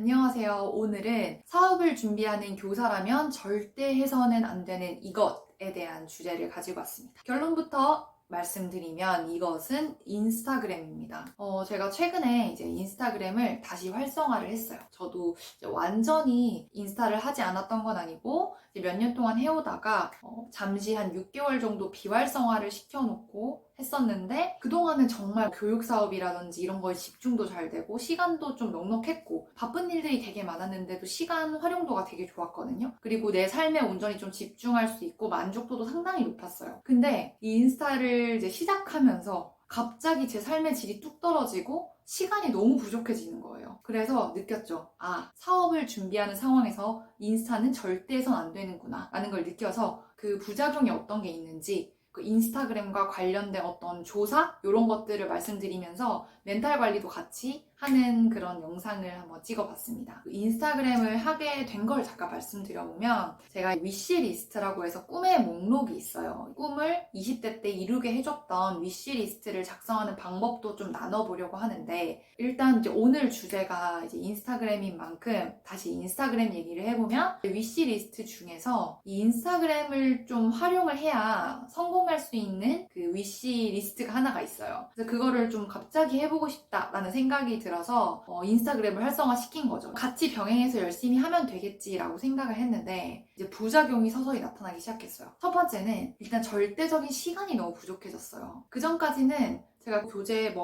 안녕하세요. 오늘은 사업을 준비하는 교사라면 절대 해서는 안 되는 이것에 대한 주제를 가지고 왔습니다. 결론부터 말씀드리면 이것은 인스타그램입니다. 제가 최근에 이제 인스타그램을 다시 활성화를 했어요. 저도 이제 완전히 인스타를 하지 않았던 건 아니고 몇 년 동안 해오다가 잠시 한 6개월 정도 비활성화를 시켜놓고 했었는데 그동안은 정말 교육 사업이라든지 이런 거에 집중도 잘 되고 시간도 좀 넉넉했고 바쁜 일들이 되게 많았는데도 시간 활용도가 되게 좋았거든요. 그리고 내 삶에 온전히 좀 집중할 수 있고 만족도도 상당히 높았어요. 근데 이 인스타를 이제 시작하면서 갑자기 제 삶의 질이 뚝 떨어지고 시간이 너무 부족해지는 거예요. 그래서 느꼈죠. 사업을 준비하는 상황에서 인스타는 절대 해선 안 되는구나 라는 걸 느껴서 그 부작용이 어떤 게 있는지 그 인스타그램과 관련된 어떤 조사? 이런 것들을 말씀드리면서 멘탈 관리도 같이 하는 그런 영상을 한번 찍어봤습니다. 인스타그램을 하게 된 걸 잠깐 말씀드려보면 제가 위시리스트라고 해서 꿈의 목록이 있어요. 꿈을 20대 때 이루게 해줬던 위시리스트를 작성하는 방법도 좀 나눠보려고 하는데 일단 이제 오늘 주제가 이제 인스타그램인 만큼 다시 인스타그램 얘기를 해보면 위시리스트 중에서 이 인스타그램을 좀 활용을 해야 성공할 수 있는 그 위시리스트가 하나가 있어요. 그래서 그거를 좀 갑자기 해보고 싶다라는 생각이 들어서 인스타그램을 활성화시킨 거죠. 같이 병행해서 열심히 하면 되겠지라고 생각을 했는데 이제 부작용이 서서히 나타나기 시작했어요. 첫 번째는 일단 절대적인 시간이 너무 부족해졌어요. 그 전까지는 제가 교재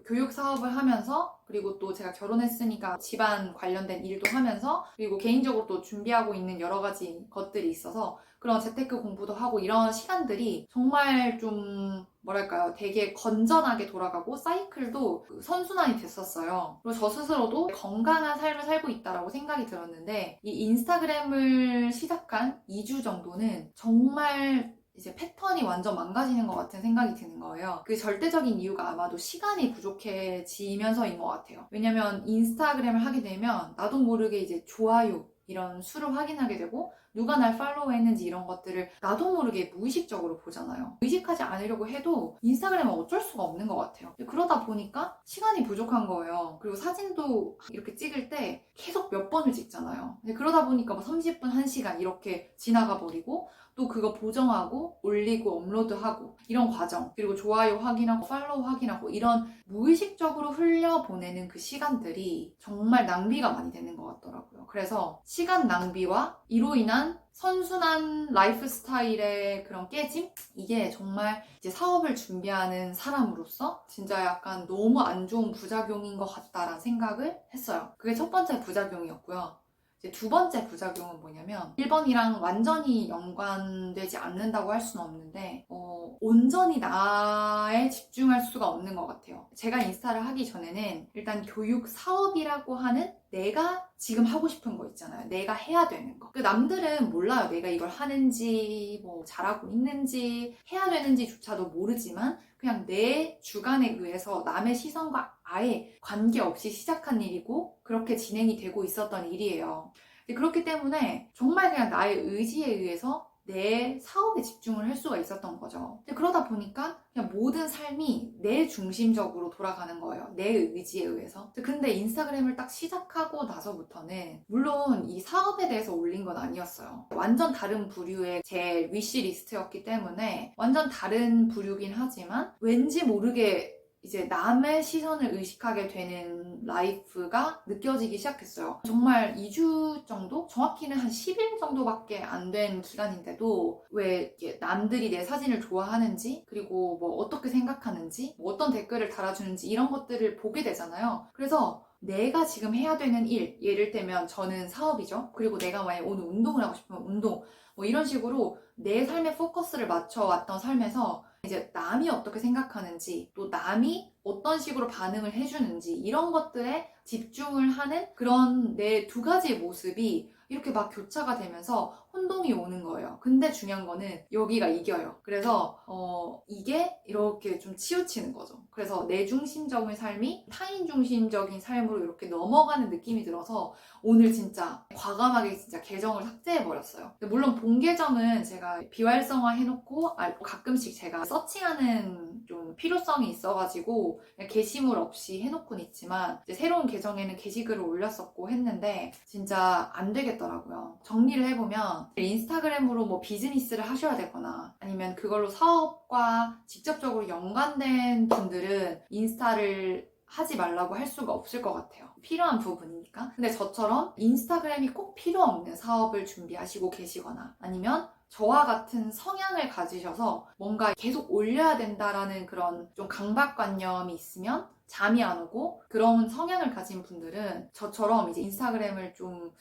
교육 사업을 하면서 그리고 또 제가 결혼했으니까 집안 관련된 일도 하면서 그리고 개인적으로 또 준비하고 있는 여러 가지 것들이 있어서 그런 재테크 공부도 하고 이런 시간들이 정말 좀 뭐랄까요 되게 건전하게 돌아가고 사이클도 선순환이 됐었어요. 그리고 저 스스로도 건강한 삶을 살고 있다라고 생각이 들었는데 이 인스타그램을 시작한 2주 정도는 정말 이제 패턴이 완전 망가지는 것 같은 생각이 드는 거예요. 그 절대적인 이유가 아마도 시간이 부족해지면서인 것 같아요. 왜냐면 인스타그램을 하게 되면 나도 모르게 이제 좋아요 이런 수를 확인하게 되고 누가 날 팔로우 했는지 이런 것들을 나도 모르게 무의식적으로 보잖아요. 의식하지 않으려고 해도 인스타그램은 어쩔 수가 없는 것 같아요. 그러다 보니까 시간이 부족한 거예요. 그리고 사진도 이렇게 찍을 때 계속 몇 번을 찍잖아요. 그러다 보니까 30분, 1시간 이렇게 지나가 버리고 또 그거 보정하고 올리고 업로드하고 이런 과정 그리고 좋아요 확인하고 팔로우 확인하고 이런 무의식적으로 흘려보내는 그 시간들이 정말 낭비가 많이 되는 것 같더라고요. 그래서 시간 낭비와 이로 인한 선순환 라이프 스타일의 그런 깨짐? 이게 정말 이제 사업을 준비하는 사람으로서 진짜 약간 너무 안 좋은 부작용인 것 같다라는 생각을 했어요. 그게 첫 번째 부작용이었고요. 이제 두 번째 부작용은 뭐냐면 1번이랑 완전히 연관되지 않는다고 할 수는 없는데 온전히 나에 집중할 수가 없는 것 같아요. 제가 인스타를 하기 전에는 일단 교육 사업이라고 하는 내가 지금 하고 싶은 거 있잖아요. 내가 해야 되는 거. 그 남들은 몰라요. 내가 이걸 하는지 잘하고 있는지 해야 되는지조차도 모르지만 그냥 내 주관에 의해서 남의 시선과 아예 관계없이 시작한 일이고 그렇게 진행이 되고 있었던 일이에요. 그렇기 때문에 정말 그냥 나의 의지에 의해서 내 사업에 집중을 할 수가 있었던 거죠. 그러다 보니까 그냥 모든 삶이 내 중심적으로 돌아가는 거예요. 내 의지에 의해서. 근데 인스타그램을 딱 시작하고 나서부터는 물론 이 사업에 대해서 올린 건 아니었어요. 완전 다른 부류의 제 위시리스트였기 때문에 완전 다른 부류긴 하지만 왠지 모르게 이제 남의 시선을 의식하게 되는 라이프가 느껴지기 시작했어요. 정말 2주 정도? 정확히는 한 10일 정도밖에 안 된 기간인데도 왜 남들이 내 사진을 좋아하는지 그리고 어떻게 생각하는지 어떤 댓글을 달아주는지 이런 것들을 보게 되잖아요. 그래서 내가 지금 해야 되는 일, 예를 들면 저는 사업이죠. 그리고 내가 만약에 오늘 운동을 하고 싶으면 운동 이런 식으로 내 삶에 포커스를 맞춰왔던 삶에서 이제 남이 어떻게 생각하는지 또 남이 어떤 식으로 반응을 해주는지 이런 것들에 집중을 하는 그런 내 두 가지의 모습이 이렇게 막 교차가 되면서 혼동이 오는 거예요. 근데 중요한 거는 여기가 이겨요. 그래서 이게 이렇게 좀 치우치는 거죠. 그래서 내 중심적인 삶이 타인 중심적인 삶으로 이렇게 넘어가는 느낌이 들어서 오늘 진짜 과감하게 진짜 계정을 삭제해버렸어요. 물론 본 계정은 제가 비활성화 해놓고 가끔씩 제가 서칭하는 좀 필요성이 있어가지고 그냥 게시물 없이 해놓곤 있지만 이제 새로운 계정에는 게시글을 올렸었고 했는데 진짜 안 되겠더라고요. 정리를 해보면 인스타그램으로 뭐 비즈니스를 하셔야 되거나 아니면 그걸로 사업과 직접적으로 연관된 분들은 인스타를 하지 말라고 할 수가 없을 것 같아요. 필요한 부분이니까. 근데 저처럼 인스타그램이 꼭 필요 없는 사업을 준비하시고 계시거나 아니면 저와 같은 성향을 가지셔서 뭔가 계속 올려야 된다라는 그런 좀 강박관념이 있으면 잠이 안 오고 그런 성향을 가진 분들은 저처럼 이제 인스타그램을 좀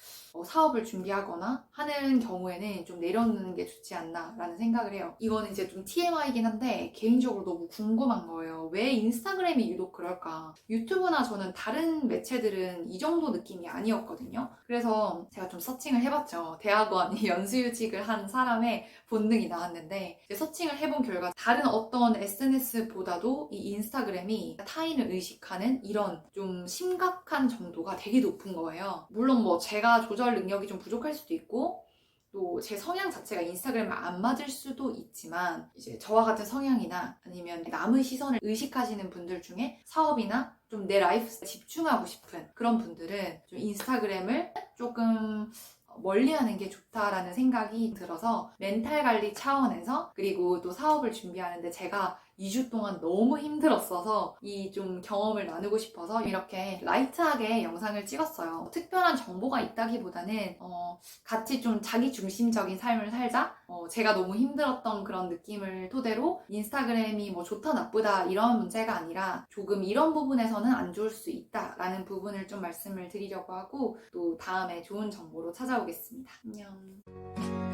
사업을 준비하거나 하는 경우에는 좀 내려놓는 게 좋지 않나라는 생각을 해요. 이거는 이제 좀 TMI이긴 한데 개인적으로 너무 궁금한 거예요. 왜 인스타그램이 유독 그럴까? 유튜브나 저는 다른 매체들은 이 정도 느낌이 아니었거든요. 그래서 제가 좀 서칭을 해봤죠. 대학원 연수휴직을 한 사람의 본능이 나왔는데 이제 서칭을 해본 결과 다른 어떤 SNS보다도 이 인스타그램이 타인을 의식하는 이런 좀 심각한 정도가 되게 높은 거예요. 물론 뭐 제가 조절 능력이 좀 부족할 수도 있고 또 제 성향 자체가 인스타그램에 안 맞을 수도 있지만 이제 저와 같은 성향이나 아니면 남의 시선을 의식하시는 분들 중에 사업이나 좀 내 라이프스타일에 집중하고 싶은 그런 분들은 좀 인스타그램을 조금 멀리하는 게 좋다라는 생각이 들어서 멘탈 관리 차원에서 그리고 또 사업을 준비하는데 제가 2주 동안 너무 힘들었어서 이 좀 경험을 나누고 싶어서 이렇게 라이트하게 영상을 찍었어요. 특별한 정보가 있다기보다는 같이 좀 자기 중심적인 삶을 살자. 제가 너무 힘들었던 그런 느낌을 토대로 인스타그램이 뭐 좋다 나쁘다 이런 문제가 아니라 조금 이런 부분에서는 안 좋을 수 있다라는 부분을 좀 말씀을 드리려고 하고 또 다음에 좋은 정보로 찾아오겠습니다. 안녕.